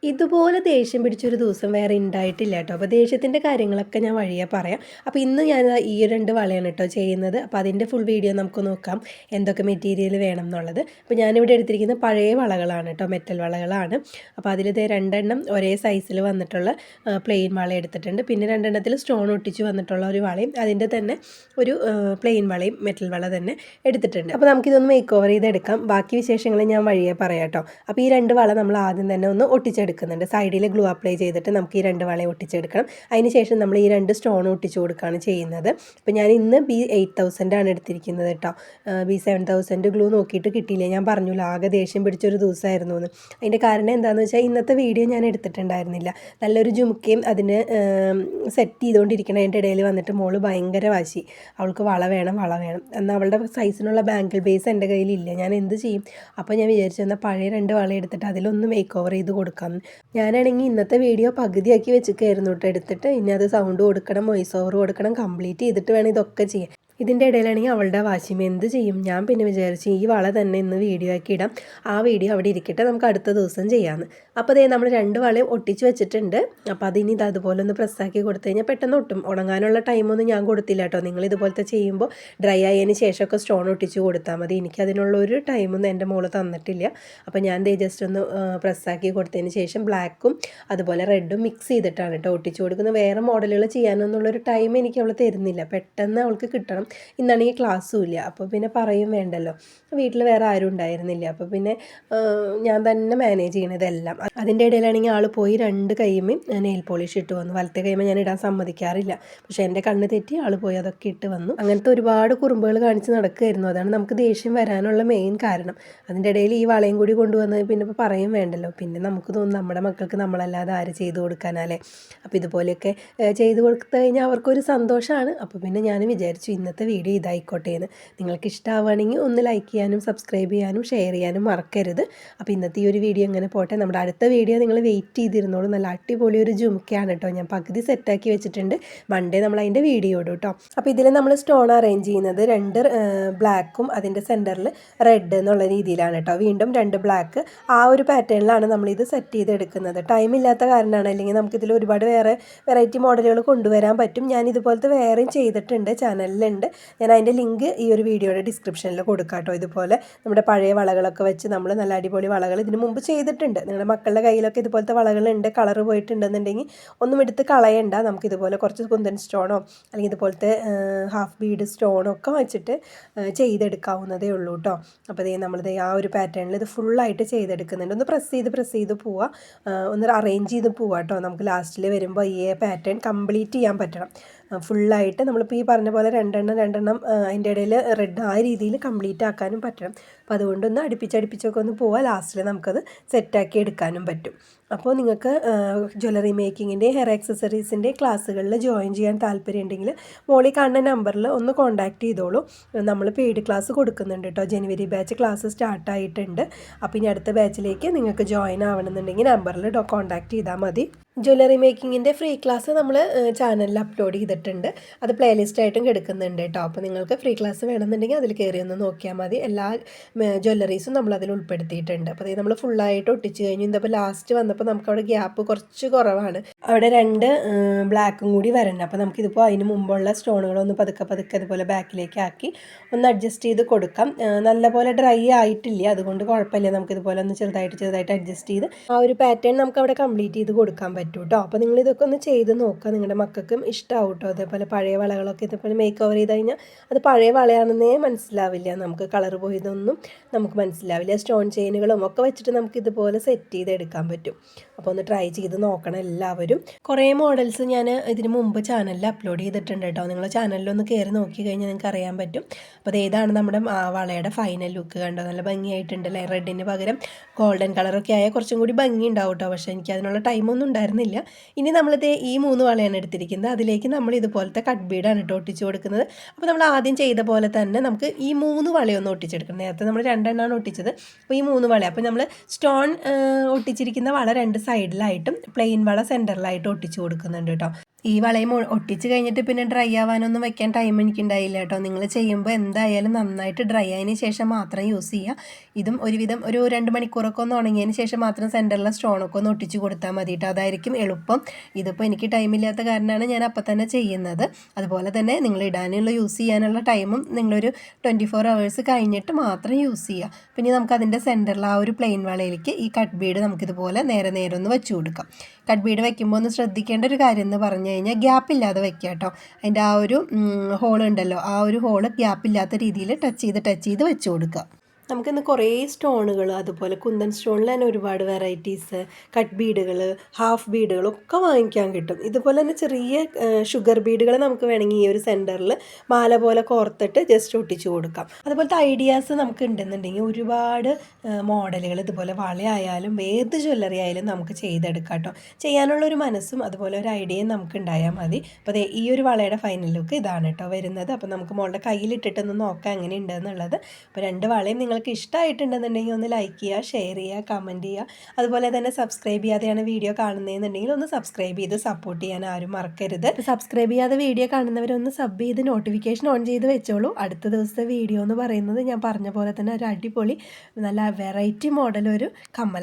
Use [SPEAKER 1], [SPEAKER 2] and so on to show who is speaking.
[SPEAKER 1] ഇതുപോലെ ദേഷ്യം പിടിച്ചൊരു ദിവസം വേറെ ഉണ്ടായിട്ടില്ല കേട്ടോ. അപ്പോൾ ദേഷ്യത്തിൻ്റെ കാര്യങ്ങളൊക്കെ ഞാൻ വഴിയെ പറയാം. അപ്പോൾ ഇന്ന് ഞാൻ ഈ 2 വളയാണ് കേട്ടോ ചെയ്യുന്നത്. അപ്പോൾ അതിൻ്റെ ഫുൾ വീഡിയോ നമുക്ക് നോക്കാം, എന്തൊക്കെ മെറ്റീരിയൽ വേണം എന്നുള്ളത്. അപ്പോൾ ഞാനിവിടെ എടുത്തിരിക്കുന്നത് പഴയ വളകളാണ് കേട്ടോ, മെറ്റൽ വളകളാണ്. അപ്പോൾ അതിൽ 2 ഒരേ സൈസിൽ വന്നിട്ടുള്ള പ്ലെയിൻ വള എടുത്തിട്ടുണ്ട്. പിന്നെ 2 സ്റ്റോൺ ഒട്ടിച്ച് വന്നിട്ടുള്ള ഒരു വളയും അതിൻ്റെ തന്നെ ഒരു പ്ലെയിൻ വളയും മെറ്റൽ വള തന്നെ എടുത്തിട്ടുണ്ട്. അപ്പോൾ നമുക്കിതൊന്ന് മേക്ക് ഓവർ ചെയ്തെടുക്കാം. ബാക്കി വിശേഷങ്ങൾ ഞാൻ വഴിയെ പറയാം കേട്ടോ. അപ്പോൾ ഈ 2 വള നമ്മൾ ആദ്യം തന്നെ ഒന്ന് ഒട്ടിച്ചെടുക്കുന്നുണ്ട്. സൈഡിൽ ഗ്ലൂ അപ്ലൈ ചെയ്തിട്ട് നമുക്ക് ഈ 2 വളയും ഒട്ടിച്ചെടുക്കണം. അതിന് ശേഷം നമ്മൾ ഈ 2 സ്റ്റോൺ ഒട്ടിച്ചു കൊടുക്കുകയാണ് ചെയ്യുന്നത്. അപ്പോൾ ഞാൻ ഇന്ന് B8000 ആണ് എടുത്തിരിക്കുന്നത് കേട്ടോ. B7000 ഗ്ലൂ നോക്കിയിട്ട് കിട്ടിയില്ല. ഞാൻ പറഞ്ഞില്ല, ആകെ ദേഷ്യം പിടിച്ചൊരു ദിവസമായിരുന്നു എന്ന്. അതിൻ്റെ കാരണം എന്താണെന്ന് വെച്ചാൽ ഇന്നത്തെ വീഡിയോ ഞാൻ എടുത്തിട്ടുണ്ടായിരുന്നില്ല. നല്ലൊരു ജുമുക്കയും അതിന് സെറ്റ് ചെയ്തുകൊണ്ടിരിക്കണതിൻ്റെ ഇടയിൽ വന്നിട്ട് മോള് ഭയങ്കര വാശി, അവൾക്ക് വള വേണം എന്നാൽ അവളുടെ സൈസിനുള്ള ബാങ്കിൾ ബേസ് എൻ്റെ കയ്യിലില്ല. ഞാൻ എന്ത് ചെയ്യും? അപ്പോൾ ഞാൻ വിചാരിച്ചു എന്നാൽ പഴയ 2 വള എടുത്തിട്ട് അതിലൊന്ന് മേക്ക് ഓവർ ചെയ്ത് കൊടുക്കാം. ഞാനാണെങ്കിൽ ഇന്നത്തെ വീഡിയോ പകുതിയാക്കി വെച്ചിരിക്കുകയായിരുന്നു കേട്ടോ എടുത്തിട്ട്. ഇനി അത് സൗണ്ട് കൊടുക്കണം, വോയിസ് ഓവർ കൊടുക്കണം, കംപ്ലീറ്റ് ചെയ്തിട്ട് വേണം ഇതൊക്കെ ചെയ്യാൻ. ഇതിൻ്റെ ഇടയിലാണെങ്കിൽ അവളുടെ വാശിയും എന്ത് ചെയ്യും? ഞാൻ പിന്നെ വിചാരിച്ചു ഈ വള തന്നെ ഇന്ന് വീഡിയോ ആക്കി ഇടാം, ആ വീഡിയോ അവിടെ ഇരിക്കട്ടെ, നമുക്ക് അടുത്ത ദിവസം ചെയ്യാമെന്ന്. അപ്പോൾ അതേ നമ്മൾ 2 വളയും ഒട്ടിച്ച് വെച്ചിട്ടുണ്ട്. അപ്പോൾ അതിനി ഇത് അതുപോലെ ഒന്ന് പ്രസ്സാക്കി കൊടുത്തു കഴിഞ്ഞാൽ പെട്ടെന്ന് ഒട്ടും. ഉണങ്ങാനുള്ള ടൈമൊന്നും ഞാൻ കൊടുത്തില്ല കേട്ടോ. നിങ്ങൾ ഇതുപോലത്തെ ചെയ്യുമ്പോൾ ഡ്രൈ ആയതിന് ശേഷമൊക്കെ സ്റ്റോൺ ഒട്ടിച്ച് കൊടുത്താൽ മതി. എനിക്കതിനുള്ളൊരു ടൈമൊന്നും എൻ്റെ മോള് തന്നിട്ടില്ല. അപ്പോൾ ഞാൻ ജസ്റ്റ് ഒന്ന് പ്രസ്സാക്കി കൊടുത്തതിന് ശേഷം ബ്ലാക്കും അതുപോലെ റെഡും മിക്സ് ചെയ്തിട്ടാണ് കേട്ടോ ഒട്ടിച്ച് കൊടുക്കുന്നത്. വേറെ മോഡലുകൾ ചെയ്യാനൊന്നുള്ളൊരു ടൈം എനിക്ക് അവൾ തരുന്നില്ല, പെട്ടെന്ന് അവൾക്ക് കിട്ടണം. ഇന്നാണെങ്കിൽ ക്ലാസ്സും ഇല്ല, അപ്പോൾ പിന്നെ പറയും വേണ്ടല്ലോ. വീട്ടിൽ വേറെ ആരും ഉണ്ടായിരുന്നില്ല, അപ്പോൾ പിന്നെ ഞാൻ തന്നെ മാനേജ് ചെയ്യണതെല്ലാം. അതിൻ്റെ ഇടയിലാണെങ്കിൽ ആൾ പോയി 2 കൈമയും നെയിൽ പോളിഷ് ഇട്ട് വന്നു. വലത്തെ കൈമ ഞാൻ ഇടാൻ സമ്മതിക്കാറില്ല, പക്ഷേ എൻ്റെ കണ്ണ് തെറ്റി ആൾ പോയി അതൊക്കെ ഇട്ട് വന്നു. അങ്ങനത്തെ ഒരുപാട് കുറുമ്പുകൾ കാണിച്ച് നടക്കുമായിരുന്നു. അതാണ് നമുക്ക് ദേഷ്യം വരാനുള്ള മെയിൻ കാരണം. അതിൻ്റെ ഇടയിൽ ഈ വളയും കൂടി കൊണ്ടുവന്നത് പിന്നെ ഇപ്പോൾ പറയും വേണ്ടല്ലോ. പിന്നെ നമുക്ക് തോന്നും നമ്മുടെ മക്കൾക്ക് നമ്മളല്ലാതെ ആര് ചെയ്ത് കൊടുക്കാനല്ലേ. അപ്പോൾ ഇതുപോലെയൊക്കെ ചെയ്ത് കൊടുത്തു കഴിഞ്ഞാൽ അവർക്കൊരു സന്തോഷമാണ്. അപ്പോൾ പിന്നെ ഞാൻ വിചാരിച്ചു ഇന്നത്തെ വീഡിയോ ഇതായിക്കോട്ടെ എന്ന്. നിങ്ങൾക്ക് ഇഷ്ടമാവുകയാണെങ്കിൽ ഒന്ന് ലൈക്ക് ചെയ്യാനും സബ്സ്ക്രൈബ് ചെയ്യാനും ഷെയർ ചെയ്യാനും മറക്കരുത്. അപ്പോൾ ഇന്നത്തെ ഈ ഒരു വീഡിയോ ഇങ്ങനെ പോട്ടെ. നമ്മുടെ അടുത്ത വീഡിയോ നിങ്ങൾ വെയിറ്റ് ചെയ്തിരുന്നോളൂ. നല്ല അടിപൊളി ഒരു ജുംക്കയാണ് കേട്ടോ. ഞാൻ പകുതി സെറ്റാക്കി വെച്ചിട്ടുണ്ട്. മൺഡേ നമ്മൾ അതിൻ്റെ വീഡിയോ ഇടും കേട്ടോ. അപ്പോൾ ഇതിൽ നമ്മൾ സ്റ്റോൺ അറേഞ്ച് ചെയ്യുന്നത് 2 ബ്ലാക്കും അതിൻ്റെ സെൻറ്ററിൽ റെഡ് എന്നുള്ള രീതിയിലാണ് കേട്ടോ. വീണ്ടും 2 ബ്ലാക്ക്, ആ ഒരു പാറ്റേണിലാണ് നമ്മളിത് സെറ്റ് ചെയ്തെടുക്കുന്നത്. ടൈം ഇല്ലാത്ത കാരണമാണ്, അല്ലെങ്കിൽ നമുക്കിതിൽ ഒരുപാട് വേറെ വെറൈറ്റി മോഡലുകൾ കൊണ്ടുവരാൻ പറ്റും. ഞാൻ ഇതുപോലത്തെ വേറെയും ചെയ്തിട്ടുണ്ട്, ചാനലിലുണ്ട്. ഞാൻ അതിൻ്റെ ലിങ്ക് ഈ ഒരു വീഡിയോയുടെ ഡിസ്ക്രിപ്ഷനിൽ കൊടുക്കാം കേട്ടോ. ഇതുപോലെ നമ്മുടെ പഴയ വളകളൊക്കെ വെച്ച് നമ്മൾ നല്ല അടിപൊളി വളകൾ ഇതിന് മുമ്പ് ചെയ്തിട്ടുണ്ട്. നിങ്ങളുടെ മക്കളുടെ കയ്യിലൊക്കെ ഇതുപോലത്തെ വളകളുണ്ട്, കളർ പോയിട്ടുണ്ടെന്നുണ്ടെങ്കിൽ ഒന്നും എടുത്ത് കളയണ്ട. നമുക്കിതുപോലെ കുറച്ച് കുന്തൻ സ്റ്റോണോ അല്ലെങ്കിൽ ഇതുപോലത്തെ ഹാഫ് ബീഡ് സ്റ്റോണോ ഒക്കെ വെച്ചിട്ട് ചെയ്തെടുക്കാവുന്നതേ ഉള്ളൂ കേട്ടോ. അപ്പോൾ നമ്മളിത് ആ ഒരു പാറ്റേണിൽ ഇത് ഫുള്ളായിട്ട് ചെയ്തെടുക്കുന്നുണ്ട്. ഒന്ന് പ്രസ് ചെയ്ത് പോവുക, ഒന്ന് അറേഞ്ച് ചെയ്ത് പോവുക കേട്ടോ. നമുക്ക് ലാസ്റ്റിൽ വരുമ്പോൾ ഈ പാറ്റേൺ കംപ്ലീറ്റ് ചെയ്യാൻ പറ്റണം ഫുള്ളായിട്ട്. നമ്മളിപ്പോൾ ഈ പറഞ്ഞ പോലെ 2 അതിൻ്റെ ഇടയിൽ റെഡ് ആ രീതിയിൽ കംപ്ലീറ്റ് ആക്കാനും പറ്റണം. അപ്പോൾ അതുകൊണ്ടൊന്ന് അടുപ്പിച്ചൊക്കെ ഒന്ന് പോവുക. ലാസ്റ്റിൽ നമുക്കത് സെറ്റാക്കി എടുക്കാനും പറ്റും. അപ്പോൾ നിങ്ങൾക്ക് ജ്വല്ലറി മേക്കിങ്ങിൻ്റെ ഹെയർ ആക്സസറീസിൻ്റെ ക്ലാസ്സുകളിൽ ജോയിൻ ചെയ്യാൻ താല്പര്യമുണ്ടെങ്കിൽ മോളിൽ കാണുന്ന നമ്പറിൽ ഒന്ന് കോൺടാക്റ്റ് ചെയ്തോളൂ. നമ്മൾ പെയ്ഡ് ക്ലാസ് കൊടുക്കുന്നുണ്ട് കേട്ടോ. ജനുവരി ബാച്ച് ക്ലാസ് സ്റ്റാർട്ടായിട്ടുണ്ട്. അപ്പോൾ ഇനി അടുത്ത ബാച്ചിലേക്ക് നിങ്ങൾക്ക് ജോയിൻ ആവണമെന്നുണ്ടെങ്കിൽ നമ്പറിൽ കോൺടാക്റ്റ് ചെയ്താൽ മതി. ജ്വല്ലറി മേക്കിങ്ങിൻ്റെ ഫ്രീ ക്ലാസ് നമ്മൾ ചാനലിൽ അപ്ലോഡ് ചെയ്തിട്ടുണ്ട്. അത് പ്ലേലിസ്റ്റായിട്ടും കിടക്കുന്നുണ്ട് കേട്ടോ. അപ്പോൾ നിങ്ങൾക്ക് ഫ്രീ ക്ലാസ് വേണമെന്നുണ്ടെങ്കിൽ അതിൽ കയറി ഒന്ന് നോക്കിയാൽ മതി. എല്ലാ ജ്വല്ലറീസും നമ്മളതിൽ ഉൾപ്പെടുത്തിയിട്ടുണ്ട്. അപ്പോൾ അത് നമ്മൾ ഫുള്ളായിട്ട് ഒട്ടിച്ച് കഴിഞ്ഞു. ഇന്നിപ്പോൾ ലാസ്റ്റ് വന്നപ്പോൾ നമുക്കവിടെ ഗ്യാപ്പ് കുറച്ച് കുറവാണ്. അവിടെ 2 ബ്ലാക്കും കൂടി വരണം. അപ്പോൾ നമുക്കിതിപ്പോൾ അതിന് മുമ്പുള്ള സ്റ്റോണുകളൊന്ന് പതുക്കെ അതുപോലെ ബാക്കിലേക്ക് ആക്കി ഒന്ന് അഡ്ജസ്റ്റ് ചെയ്ത് കൊടുക്കാം. നല്ലപോലെ ഡ്രൈ ആയിട്ടില്ല, അതുകൊണ്ട് കുഴപ്പമില്ല. നമുക്കിതുപോലെ ഒന്ന് ചെറുതായിട്ട് അഡ്ജസ്റ്റ് ചെയ്ത് ആ ഒരു പാറ്റേൺ നമുക്ക് അവിടെ കംപ്ലീറ്റ് ചെയ്ത് കൊടുക്കാൻ പറ്റും കേട്ടോ. അപ്പോൾ നിങ്ങൾ ഇതൊക്കെ ഒന്ന് ചെയ്ത് നോക്കുക, നിങ്ങളുടെ മക്കൾക്കും ഇഷ്ടമാവും കേട്ടോ. അതേപോലെ പഴയ വളകളൊക്കെ ഇതേപോലെ മേക്ക് ഓവർ ചെയ്ത് കഴിഞ്ഞാൽ അത് പഴയ വളയാണെന്നേ മനസ്സിലാവില്ല. നമുക്ക് കളർ പോയതൊന്നും നമുക്ക് മനസ്സിലാവില്ല. സ്റ്റോൺ ചെയിനുകളും ഒക്കെ വെച്ചിട്ട് നമുക്ക് ഇതുപോലെ സെറ്റ് ചെയ്തെടുക്കാൻ പറ്റും. അപ്പോൾ ഒന്ന് ട്രൈ ചെയ്ത് നോക്കണം എല്ലാവരും. കുറേ മോഡൽസ് ഞാൻ ഇതിന് മുമ്പ് ചാനലിൽ അപ്ലോഡ് ചെയ്തിട്ടുണ്ട് കേട്ടോ. നിങ്ങൾ ചാനലിലൊന്ന് കയറി നോക്കി കഴിഞ്ഞാൽ നിങ്ങൾക്ക് അറിയാൻ പറ്റും. അപ്പോൾ ഏതാണ് നമ്മുടെ വളയുടെ ഫൈനൽ ലുക്ക് കണ്ടോ. നല്ല ഭംഗിയായിട്ടുണ്ടല്ലേ. റെഡിന് പകരം ഗോൾഡൻ കളറൊക്കെ ആയാൽ കുറച്ചും കൂടി ഭംഗി ഉണ്ടാവും കേട്ടോ. പക്ഷേ എനിക്ക് അതിനുള്ള ടൈമൊന്നും ഉണ്ടായിരുന്നില്ല. ഇനി നമ്മളിത് ഈ 3 വളയാണ് എടുത്തിരിക്കുന്നത്. അതിലേക്ക് നമ്മൾ ഇതുപോലത്തെ കട്ട് ബീഡാണ് കേട്ടോ ഒട്ടിച്ച് കൊടുക്കുന്നത്. അപ്പോൾ നമ്മൾ ആദ്യം ചെയ്ത പോലെ തന്നെ നമുക്ക് ഈ 3 വളയൊന്ന് ഒട്ടിച്ചെടുക്കണം. നേരത്തെ നമ്മൾ 2 എണ്ണമാണ് ഒട്ടിച്ചത്. അപ്പോൾ ഈ 3 വള, അപ്പോൾ നമ്മൾ സ്റ്റോൺ ഒട്ടിച്ചിരിക്കുന്ന വള 2 സൈഡിലായിട്ടും പ്ലെയിൻ വള സെൻറ്ററിലായിട്ടും ഒട്ടിച്ച് കൊടുക്കുന്നുണ്ട് കേട്ടോ. ഈ വളയും ഒട്ടിച്ച് കഴിഞ്ഞിട്ട് പിന്നെ ഡ്രൈ ആവാനൊന്നും വെക്കാൻ ടൈം എനിക്കുണ്ടായില്ല കേട്ടോ. നിങ്ങൾ ചെയ്യുമ്പോൾ എന്തായാലും നന്നായിട്ട് ഡ്രൈ ആയതിന് ശേഷം മാത്രം യൂസ് ചെയ്യുക. ഇതും ഒരുവിധം ഒരു 2 മണിക്കൂറൊക്കെ ഒന്ന് ഉണങ്ങിയതിന് ശേഷം മാത്രം സെൻറ്ററിലെ സ്റ്റോണൊക്കെ ഒന്ന് ഒട്ടിച്ച് കൊടുത്താൽ മതി കേട്ടോ. അതായിരിക്കും എളുപ്പം. ഇതിപ്പോൾ എനിക്ക് ടൈമില്ലാത്ത കാരണമാണ് ഞാൻ അപ്പം തന്നെ ചെയ്യുന്നത്. അതുപോലെ തന്നെ നിങ്ങൾ ഇടാനുള്ള യൂസ് ചെയ്യാനുള്ള ടൈമും നിങ്ങളൊരു 24 hours കഴിഞ്ഞിട്ട് മാത്രം യൂസ് ചെയ്യുക. പിന്നെ നമുക്കതിൻ്റെ സെൻറ്ററിൽ ആ ഒരു പ്ലെയിൻ വളയിലേക്ക് ഈ കട്ട് ബീഡ് നമുക്കിതുപോലെ നേരെ ഒന്ന് വെച്ച് കൊടുക്കാം. കട്ട് ബീഡ് വയ്ക്കുമ്പോൾ ഒന്ന് ശ്രദ്ധിക്കേണ്ട ഒരു കാര്യം എന്ന് പറഞ്ഞു കഴിഞ്ഞാൽ ഗ്യാപ്പില്ലാതെ വയ്ക്കുക കേട്ടോ. അതിൻ്റെ ആ ഒരു ഹോളുണ്ടല്ലോ, ആ ഒരു ഹോള് ഗ്യാപ്പില്ലാത്ത രീതിയിൽ ടച്ച് ചെയ്ത് വെച്ച് കൊടുക്കുക. നമുക്കിന്ന് കുറേ സ്റ്റോണുകൾ, അതുപോലെ കുന്തൻ സ്റ്റോണിൽ തന്നെ ഒരുപാട് വെറൈറ്റീസ്, കട്ട് ബീഡുകൾ, ഹാഫ് ബീഡുകളൊക്കെ വാങ്ങിക്കാൻ കിട്ടും. ഇതുപോലെ തന്നെ ചെറിയ ഷുഗർ ബീഡുകൾ നമുക്ക് വേണമെങ്കിൽ ഈ ഒരു സെൻറ്ററിൽ മാല പോലെ കോർത്തിട്ട് ജസ്റ്റ് ഒട്ടിച്ച് കൊടുക്കാം. അതുപോലത്തെ ഐഡിയാസ് നമുക്ക് ഉണ്ടെന്നുണ്ടെങ്കിൽ ഒരുപാട് മോഡലുകൾ ഇതുപോലെ വളയായാലും ഏത് ജ്വല്ലറി ആയാലും നമുക്ക് ചെയ്തെടുക്കാം കേട്ടോ. ചെയ്യാനുള്ളൊരു മനസ്സും അതുപോലെ ഒരു ഐഡിയയും നമുക്ക് ഉണ്ടായാൽ മതി. അപ്പോൾ ഈ ഒരു വളയുടെ ഫൈനൽ ലുക്ക് ഇതാണ് കേട്ടോ വരുന്നത്. അപ്പോൾ നമുക്ക് മോളുടെ കയ്യിലിട്ടിട്ടൊന്ന് നോക്കാം എങ്ങനെ ഉണ്ടെന്നുള്ളത്. അപ്പോൾ 2 വളയും നിങ്ങൾക്ക് ഇഷ്ടമായിട്ടുണ്ടെന്നുണ്ടെങ്കിൽ ഒന്ന് ലൈക്ക് ചെയ്യുക, ഷെയർ ചെയ്യുക, കമൻറ്റ് ചെയ്യുക. അതുപോലെ തന്നെ സബ്സ്ക്രൈബ് ചെയ്യാതെയാണ് വീഡിയോ കാണുന്നതെന്നുണ്ടെങ്കിൽ ഒന്ന് സബ്സ്ക്രൈബ് ചെയ്ത് സപ്പോർട്ട് ചെയ്യാൻ ആരും മറക്കരുത്. സബ്സ്ക്രൈബ് ചെയ്യാതെ വീഡിയോ കാണുന്നവരൊന്ന് സബ് ചെയ്ത് നോട്ടിഫിക്കേഷൻ ഓൺ ചെയ്ത് വെച്ചോളൂ. അടുത്ത ദിവസത്തെ വീഡിയോ എന്ന് പറയുന്നത് ഞാൻ പറഞ്ഞ പോലെ തന്നെ ഒരു അടിപൊളി നല്ല വെറൈറ്റി മോഡൽ ഒരു കമ്മൽ.